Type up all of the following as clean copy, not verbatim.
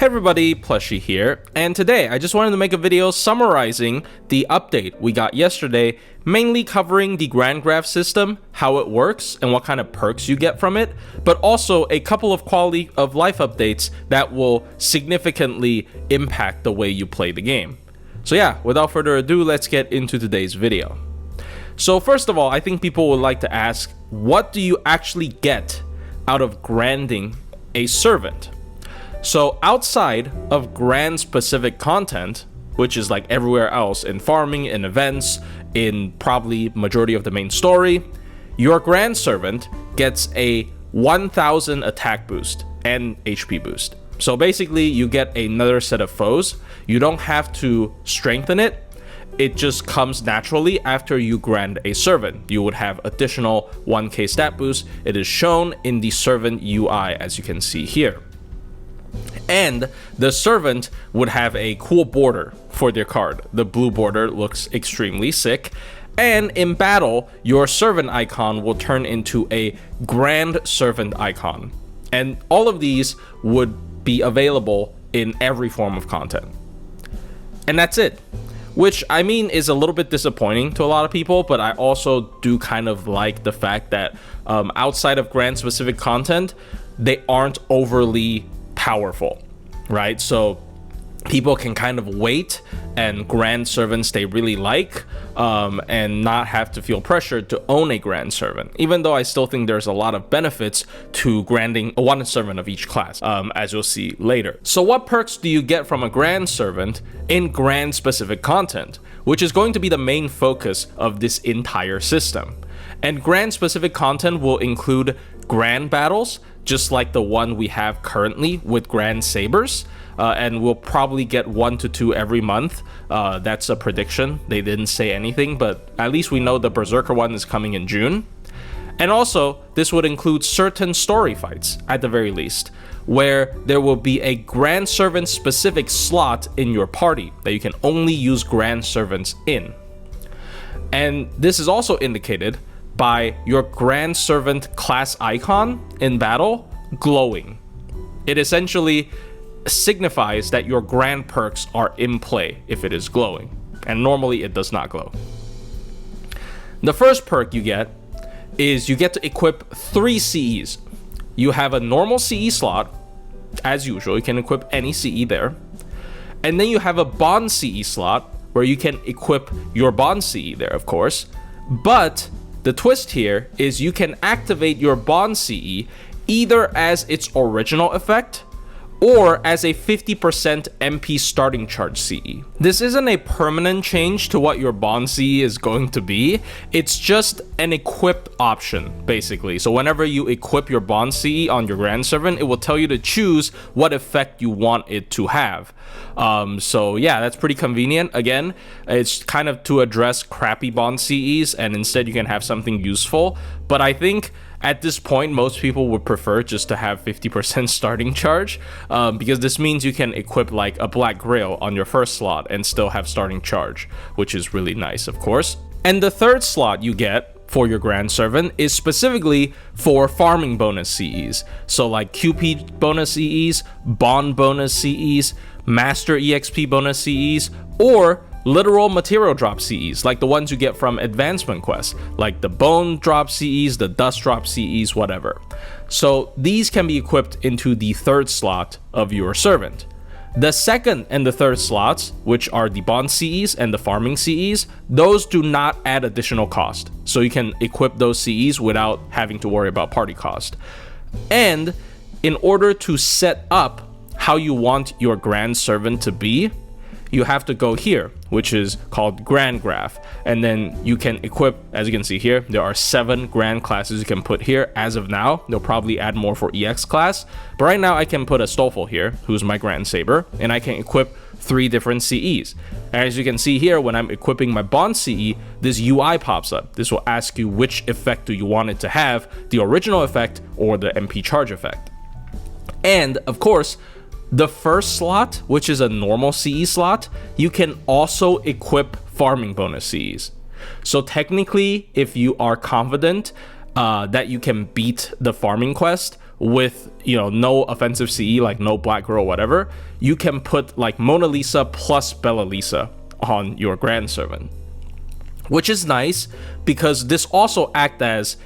everybody, Plushie here, and today I just wanted to make a video summarizing the update we got yesterday, mainly covering the Grand Graph system, how it works, and what kind of perks you get from it, but also a couple of quality of life updates that will significantly impact the way you play the game. So yeah, without further ado, let's get into today's video. So first of all, I think people would like to ask, what do you actually get out of granding a servant? So outside of grand specific content, which is like everywhere else in farming, in events, in probably majority of the main story, your grand servant gets a 1000 attack boost and HP boost. So basically you get another set of foes. You don't have to strengthen it. It just comes naturally after you grand a servant. You would have additional 1k stat boost. It is shown in the servant UI, as you can see here. And the servant would have a cool border for their card. The blue border looks extremely sick. And in battle, your servant icon will turn into a grand servant icon. And all of these would be available in every form of content. And that's it. Which, I mean, is a little bit disappointing to a lot of people, but I also do kind of like the fact that outside of grand specific content, they aren't overly powerful, right? So people can kind of wait and grand servants they really like and not have to feel pressured to own a grand servant, even though I still think there's a lot of benefits to granding one servant of each class, as you'll see later. So what perks do you get from a grand servant in grand specific content, which is going to be the main focus of this entire system? And grand specific content will include grand battles, just like the one we have currently with Grand Sabers, and we'll probably get 1 to 2 every month. That's a prediction. They didn't say anything, but at least we know the Berserker one is coming in June. And also, this would include certain story fights, at the very least, where there will be a Grand Servant specific slot in your party that you can only use Grand Servants in. And this is also indicated by your Grand Servant class icon in battle glowing. It essentially signifies that your grand perks are in play if it is glowing, and normally it does not glow. The first perk you get is you get to equip 3 CEs. You have a normal CE slot, as usual, you can equip any CE there, and then you have a bond CE slot where you can equip your bond CE there, of course, but the twist here is you can activate your bond CE either as its original effect or as a 50% MP starting charge CE. This isn't a permanent change to what your bond CE is going to be. It's just an equipped option, basically. So whenever you equip your bond CE on your Grand Servant, it will tell you to choose what effect you want it to have. So yeah, that's pretty convenient. Again, it's kind of to address crappy bond CEs, and instead you can have something useful. But I think at this point, most people would prefer just to have 50% starting charge, because this means you can equip like a Black Grail on your first slot and still have starting charge, which is really nice, of course. And the third slot you get for your Grand Servant is specifically for farming bonus CEs. So like QP bonus CEs, Bond bonus CEs, Master EXP bonus CEs, or literal material drop CEs, like the ones you get from advancement quests, like the bone drop CEs, the dust drop CEs, whatever. So these can be equipped into the third slot of your servant. The second and the third slots, which are the bond CEs and the farming CEs, those do not add additional cost. So you can equip those CEs without having to worry about party cost. And in order to set up how you want your Grand Servant to be, you have to go here, which is called Grand Graph, and then you can equip, as you can see here, there are 7 grand classes you can put here as of now. They'll probably add more for EX class, but right now I can put a Stoffel here, who's my Grand Saber, and I can equip 3 different CEs. And as you can see here, when I'm equipping my Bond CE, this UI pops up. This will ask you which effect do you want it to have, the original effect or the MP charge effect. And of course, the first slot, which is a normal CE slot, you can also equip farming bonus CEs. So technically, if you are confident that you can beat the farming quest with, you know, no offensive CE, like no black girl, whatever, you can put like Mona Lisa plus Bella Lisa on your Grand Servant, which is nice because this also acts as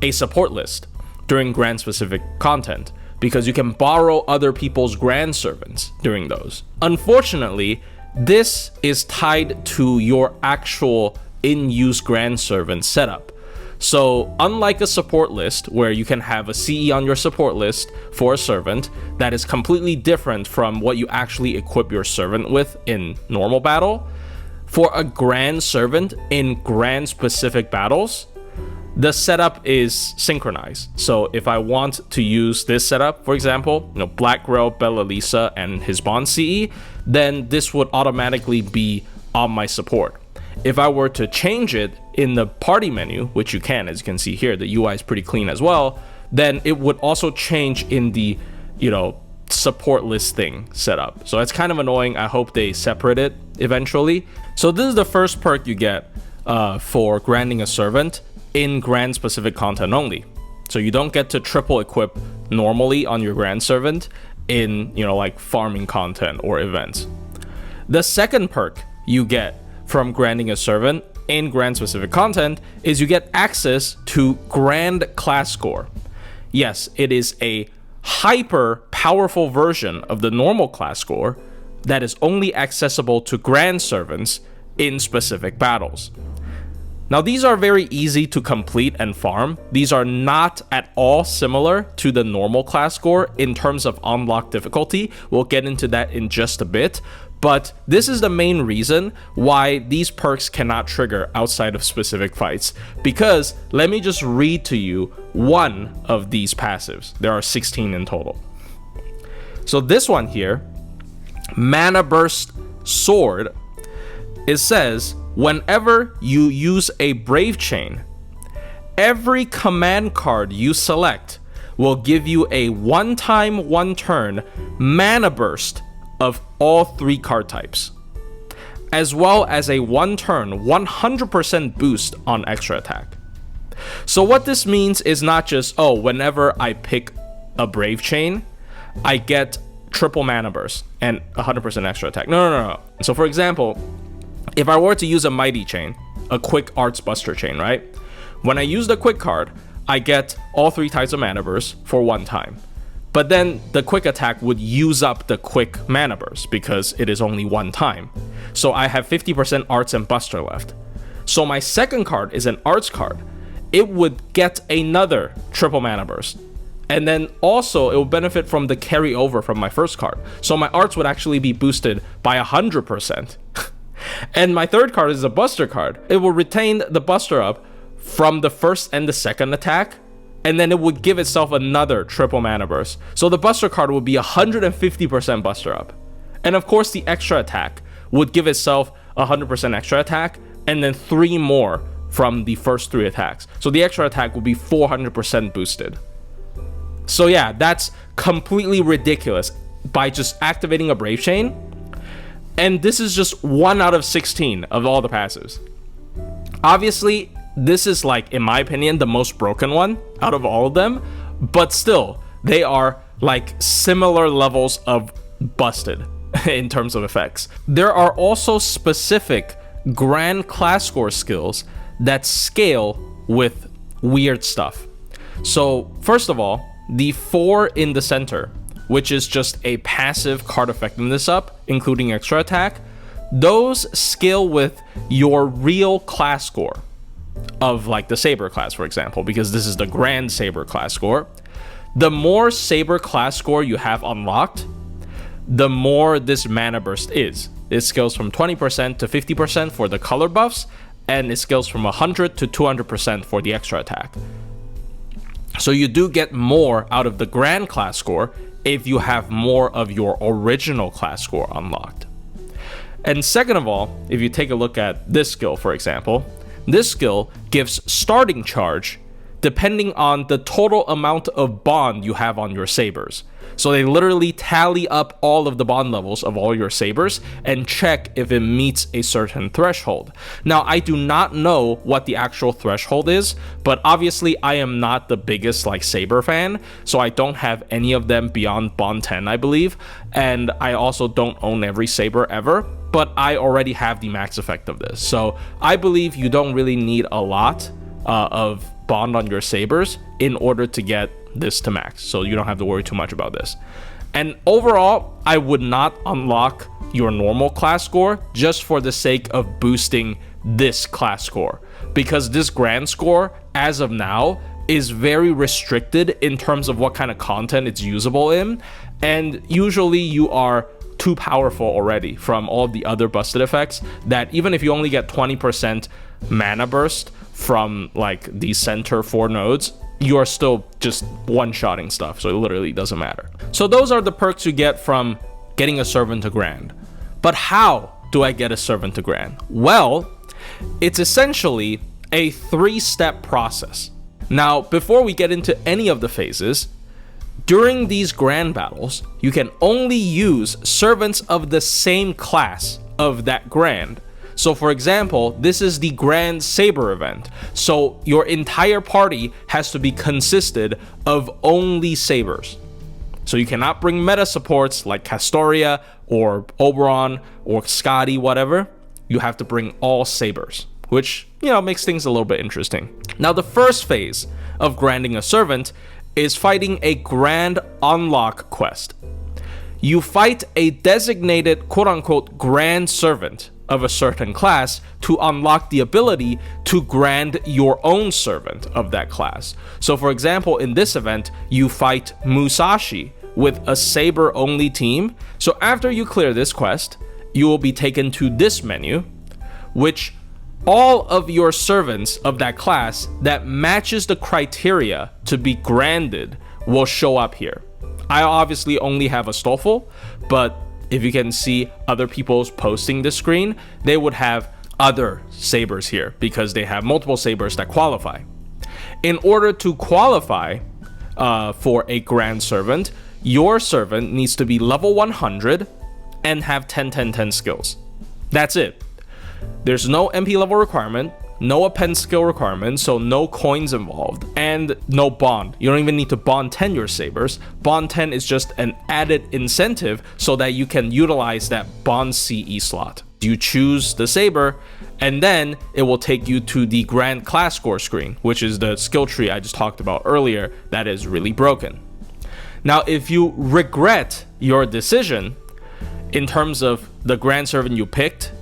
a support list during Grand specific content, because you can borrow other people's Grand Servants during those. Unfortunately, this is tied to your actual in-use Grand Servant setup. So unlike a support list where you can have a CE on your support list for a servant that is completely different from what you actually equip your servant with in normal battle, for a Grand Servant in Grand specific battles, the setup is synchronized. So if I want to use this setup, for example, you know, Black Grail, Bella Lisa, and his Bond CE, then this would automatically be on my support. If I were to change it in the party menu, which you can, as you can see here, the UI is pretty clean as well, then it would also change in the, you know, support list thing setup. So it's kind of annoying. I hope they separate it eventually. So this is the first perk you get for granting a servant in Grand specific content only. So you don't get to triple equip normally on your Grand Servant in, you know, like farming content or events. The second perk you get from granting a servant in Grand specific content is you get access to Grand class score. Yes, it is a hyper powerful version of the normal class score that is only accessible to Grand Servants in specific battles. Now, these are very easy to complete and farm. These are not at all similar to the normal class score in terms of unlock difficulty. We'll get into that in just a bit. But this is the main reason why these perks cannot trigger outside of specific fights. Because let me just read to you one of these passives. There are 16 in total. So this one here, Mana Burst Sword, it says, whenever you use a Brave Chain, every command card you select will give you a one-time, one-turn mana burst of all 3 card types, as well as a one-turn 100% boost on extra attack. So what this means is not just, oh, whenever I pick a Brave Chain, I get triple mana burst and 100% extra attack. No. So for example, if I were to use a Mighty Chain, a quick Arts Buster Chain, right? When I use the quick card, I get all 3 types of mana burst for one time. But then the quick attack would use up the quick mana burst because it is only one time. So I have 50% Arts and Buster left. So my second card is an Arts card. It would get another triple mana burst. And then also it will benefit from the carryover from my first card. So my Arts would actually be boosted by 100%. And my third card is a Buster card. It will retain the Buster up from the first and the second attack, and then it would give itself another triple mana burst. So the Buster card would be 150% Buster up. And of course the extra attack would give itself 100% extra attack, and then 3 more from the first 3 attacks. So the extra attack would be 400% boosted. So yeah, that's completely ridiculous by just activating a Brave Chain. And this is just 1 out of 16 of all the passives. Obviously, this is, like, in my opinion, the most broken one out of all of them. But still, they are like similar levels of busted in terms of effects. There are also specific Grand class score skills that scale with weird stuff. So first of all, the 4 in the center, which is just a passive card effectiveness up, including extra attack, those scale with your real class score of, like, the Saber class, for example, because this is the Grand Saber class score. The more Saber class score you have unlocked, the more this mana burst is. It scales from 20% to 50% for the color buffs, and it scales from 100 to 200% for the extra attack. So you do get more out of the Grand class score if you have more of your original class score unlocked. And second of all, if you take a look at this skill, for example, this skill gives starting charge depending on the total amount of bond you have on your sabers. So they literally tally up all of the bond levels of all your sabers and check if it meets a certain threshold. Now, I do not know what the actual threshold is, but obviously I am not the biggest like saber fan, so I don't have any of them beyond bond 10, I believe, and I also don't own every saber ever, but I already have the max effect of this. So I believe you don't really need a lot of bond on your sabers in order to get this to max, so you don't have to worry too much about this. And overall, I would not unlock your normal class score just for the sake of boosting this class score, because this grand score as of now is very restricted in terms of what kind of content it's usable in, and usually you are too powerful already from all of the other busted effects that even if you only get 20% mana burst from like the center 4 nodes, you are still just one-shotting stuff, so it literally doesn't matter. So those are the perks you get from getting a servant to grand. But how do I get a servant to grand? Well, it's essentially a 3-step process. Now, before we get into any of the phases, during these grand battles, you can only use servants of the same class of that grand. So for example, this is the Grand Saber event. So your entire party has to be consisted of only sabers. So you cannot bring meta supports like Castoria or Oberon or Scotty, whatever. You have to bring all sabers, which, you know, makes things a little bit interesting. Now, the first phase of granding a servant is fighting a grand unlock quest. You fight a designated quote-unquote grand servant of a certain class to unlock the ability to grand your own servant of that class. So for example, in this event, you fight Musashi with a saber only team. So after you clear this quest, you will be taken to this menu, which all of your servants of that class that matches the criteria to be granded will show up here. I obviously only have a Stoffel, but if you can see other people's posting the screen, they would have other sabers here because they have multiple sabers that qualify. In order to qualify for a grand servant, your servant needs to be level 100 and have 10-10-10 skills. That's it. There's no MP level requirement, no append skill requirement, so no coins involved, and no bond. You don't even need to bond 10 your sabers. Bond 10 is just an added incentive so that you can utilize that bond CE slot. You choose the saber, and then it will take you to the grand class score screen, which is the skill tree I just talked about earlier that is really broken. Now, if you regret your decision in terms of the grand servant you picked,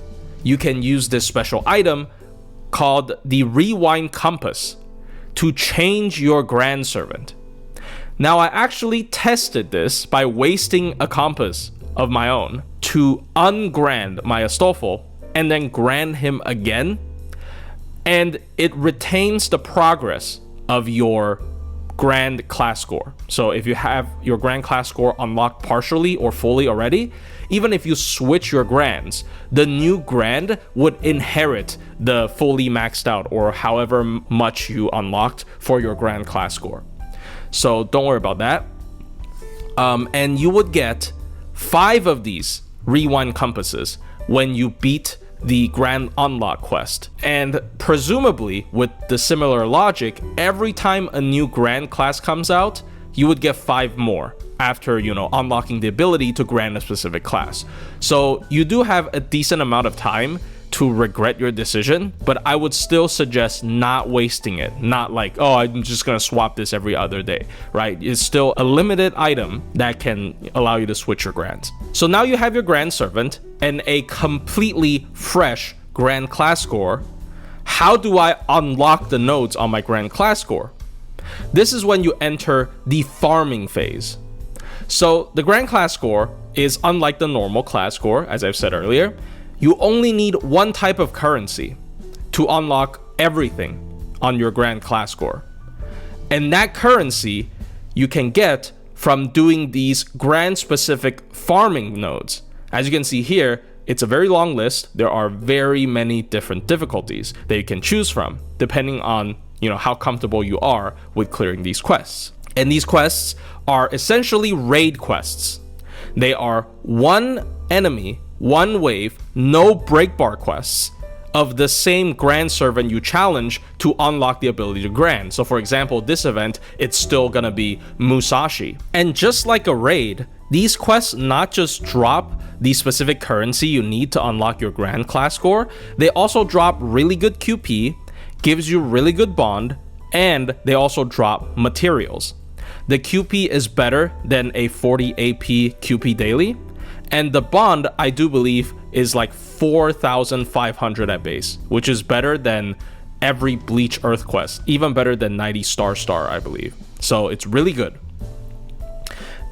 you can use this special item called the Rewind Compass to change your grand servant. Now, I actually tested this by wasting a compass of my own to ungrand my Astolfo and then grand him again, and it retains the progress of your grand class score. So if you have your grand class score unlocked partially or fully already, even if you switch your grands, the new grand would inherit the fully maxed out or however much you unlocked for your grand class score. So don't worry about that. And you would get 5 of these rewind compasses when you beat the grand unlock quest. And presumably with the similar logic, every time a new grand class comes out, you would get 5 more after, you know, unlocking the ability to grant a specific class. So you do have a decent amount of time to regret your decision, but I would still suggest not wasting it. Not like, oh, I'm just gonna swap this every other day, right? It's still a limited item that can allow you to switch your grands. So now you have your grand servant and a completely fresh grand class score. How do I unlock the nodes on my grand class score? This is when you enter the farming phase. So the grand class score is unlike the normal class score, as I've said earlier. You only need one type of currency to unlock everything on your grand class score. And that currency you can get from doing these grand specific farming nodes. As you can see here, it's a very long list. There are very many different difficulties that you can choose from, depending on, you know, how comfortable you are with clearing these quests. And these quests are essentially raid quests. They are one enemy, one wave, no break bar quests of the same grand servant you challenge to unlock the ability to grand. So for example, this event, it's still gonna be Musashi. And just like a raid, these quests not just drop the specific currency you need to unlock your grand class score, they also drop really good QP, gives you really good bond, and they also drop materials. The QP is better than a 40 AP QP daily, and the bond, I do believe, is like 4,500 at base, which is better than every Bleach Earth quest, even better than 90 Star, I believe. So it's really good.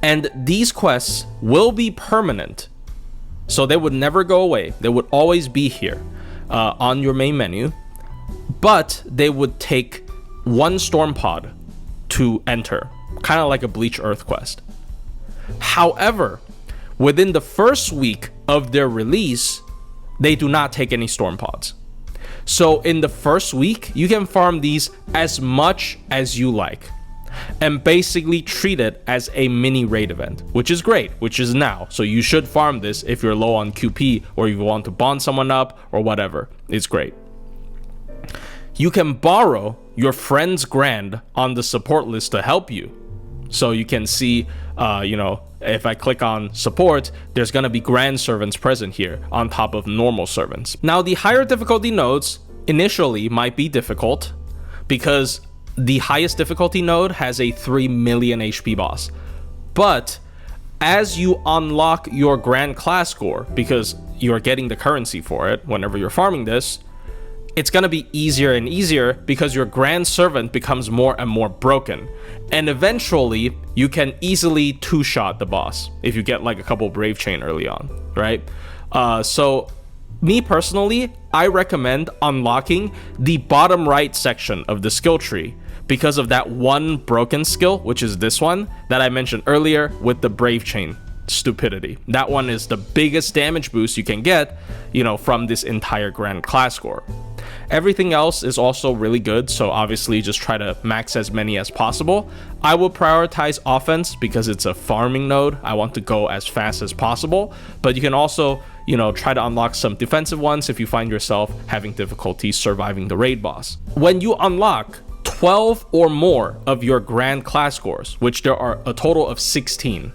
And these quests will be permanent, so they would never go away. They would always be here on your main menu, but they would take one storm pod to enter, kind of like a Bleach Earth quest. However, within the first week of their release, they do not take any storm pods. So in the first week, you can farm these as much as you like and basically treat it as a mini raid event, which is great, which is now. So you should farm this if you're low on QP or you want to bond someone up or whatever. It's great. You can borrow your friend's grand on the support list to help you. So you can see, if I click on support, there's going to be grand servants present here on top of normal servants. Now, the higher difficulty nodes initially might be difficult because the highest difficulty node has a 3 million HP boss. But as you unlock your grand class score, because you're getting the currency for it whenever you're farming this, it's going to be easier and easier because your grand servant becomes more and more broken. And eventually, you can easily two-shot the boss if you get like a couple Brave Chain early on, right? So me personally, I recommend unlocking the bottom right section of the skill tree because of that one broken skill, which is this one that I mentioned earlier with the Brave Chain stupidity. That one is the biggest damage boost you can get, from this entire grand class score. Everything else is also really good, so obviously just try to max as many as possible. I will prioritize offense because it's a farming node. I want to go as fast as possible, but you can also, try to unlock some defensive ones if you find yourself having difficulty surviving the raid boss. When you unlock 12 or more of your grand class scores, which there are a total of 16,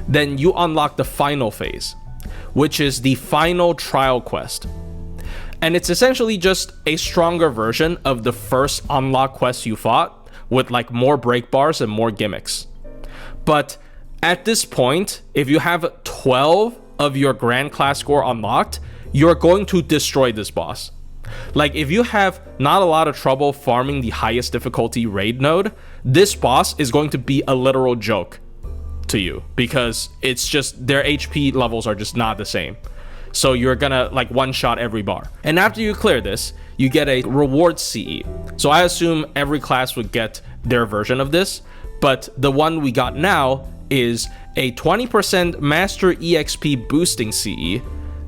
then you unlock the final phase, which is the final trial quest. And it's essentially just a stronger version of the first unlock quest you fought with like more break bars and more gimmicks. But at this point, if you have 12 of your grand class score unlocked, you're going to destroy this boss. Like if you have not a lot of trouble farming the highest difficulty raid node, this boss is going to be a literal joke to you because it's just their HP levels are just not the same. So you're gonna like one-shot every bar. And after you clear this, you get a reward CE. So I assume every class would get their version of this, but the one we got now is a 20% Master EXP boosting CE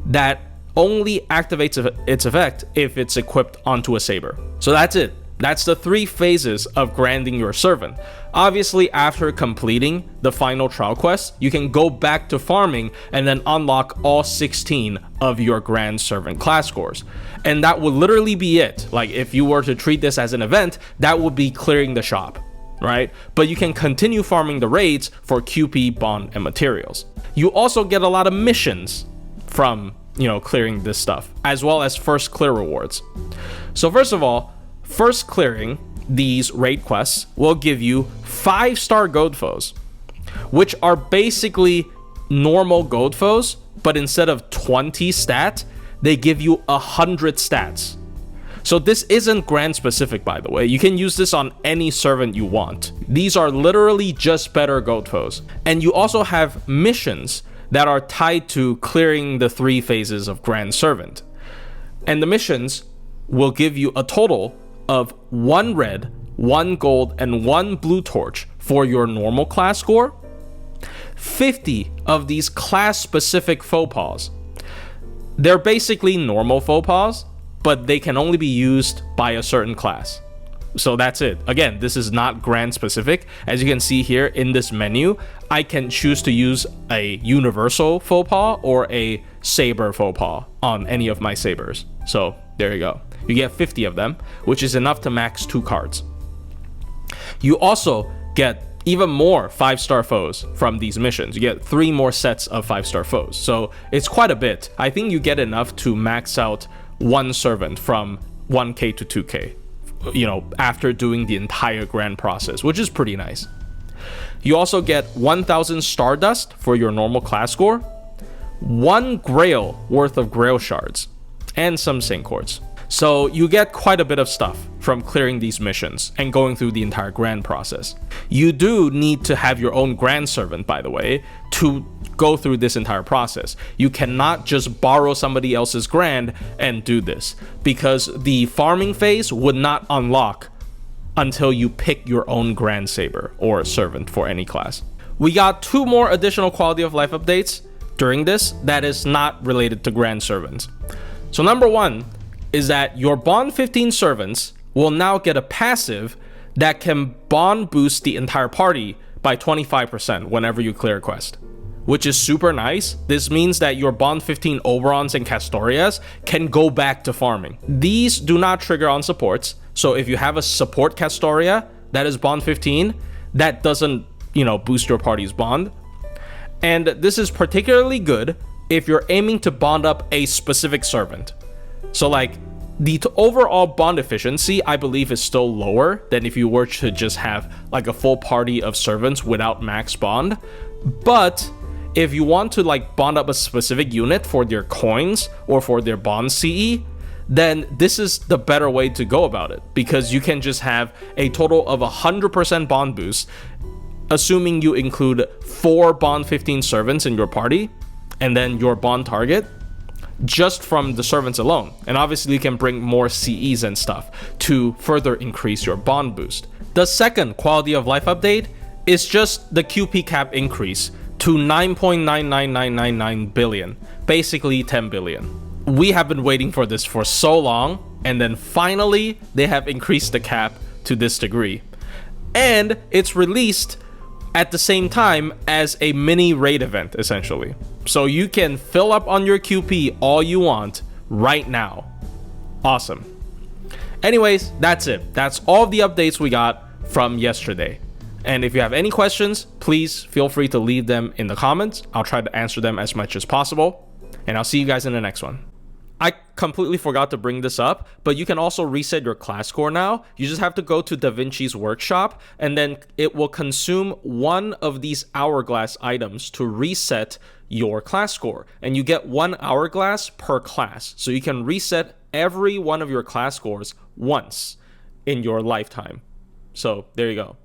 that only activates its effect if it's equipped onto a saber. So that's it. That's the 3 phases of granding your servant. Obviously, after completing the final trial quest, you can go back to farming and then unlock all 16 of your grand servant class scores. And that would literally be it. Like if you were to treat this as an event, that would be clearing the shop, right? But you can continue farming the raids for QP, bond, and materials. You also get a lot of missions from, clearing this stuff, as well as first clear rewards. So first of all, first clearing these raid quests will give you 5-star gold foes, which are basically normal gold foes, but instead of 20 stat, they give you 100 stats. So this isn't grand specific, by the way. You can use this on any servant you want. These are literally just better gold foes. And you also have missions that are tied to clearing the 3 phases of grand servant. And the missions will give you a total of 1 red, 1 gold, and 1 blue torch for your normal class score, 50 of these class-specific faux pas. They're basically normal faux pas, but they can only be used by a certain class. So that's it. Again, this is not grand specific. As you can see here in this menu, I can choose to use a universal faux pas or a saber faux pas on any of my sabers. So there you go. You get 50 of them, which is enough to max 2 cards. You also get even more 5-star foes from these missions. You get 3 more sets of 5-star foes. So it's quite a bit. I think you get enough to max out 1 servant from 1k to 2k. You know, after doing the entire grand process, which is pretty nice. You also get 1000 Stardust for your normal class score, 1 Grail worth of Grail shards, and some Saint Quartz. So you get quite a bit of stuff from clearing these missions and going through the entire grand process. You do need to have your own grand servant, by the way, to go through this entire process. You cannot just borrow somebody else's grand and do this, because the farming phase would not unlock until you pick your own grand saber or servant for any class. We got 2 more additional quality of life updates during this that is not related to grand servants. So number 1 is that your bond 15 servants will now get a passive that can bond boost the entire party by 25% whenever you clear a quest, which is super nice. This means that your bond 15 Oberons and Castorias can go back to farming. These do not trigger on supports, so if you have a support Castoria that is bond 15, that doesn't, you know, boost your party's bond. And this is particularly good if you're aiming to bond up a specific servant. So like the overall bond efficiency, I believe, is still lower than if you were to just have like a full party of servants without max bond. But if you want to like bond up a specific unit for their coins or for their bond CE, then this is the better way to go about it, because you can just have a total of 100% bond boost, assuming you include 4 bond 15 servants in your party and then your bond target, just from the servants alone. And obviously you can bring more CEs and stuff to further increase your bond boost. The second quality of life update is just the QP cap increase to 9.99999 billion, basically 10 billion. We have been waiting for this for so long, and then finally they have increased the cap to this degree. And it's released at the same time as a mini raid event, essentially. So you can fill up on your QP all you want right now. Awesome. Anyways, that's it. That's all the updates we got from yesterday. And if you have any questions, please feel free to leave them in the comments. I'll try to answer them as much as possible. And I'll see you guys in the next one. I completely forgot to bring this up, but you can also reset your class score now. You just have to go to Da Vinci's workshop, and then it will consume one of these hourglass items to reset your class score. And you get 1 hourglass per class. So you can reset every one of your class scores once in your lifetime. So there you go.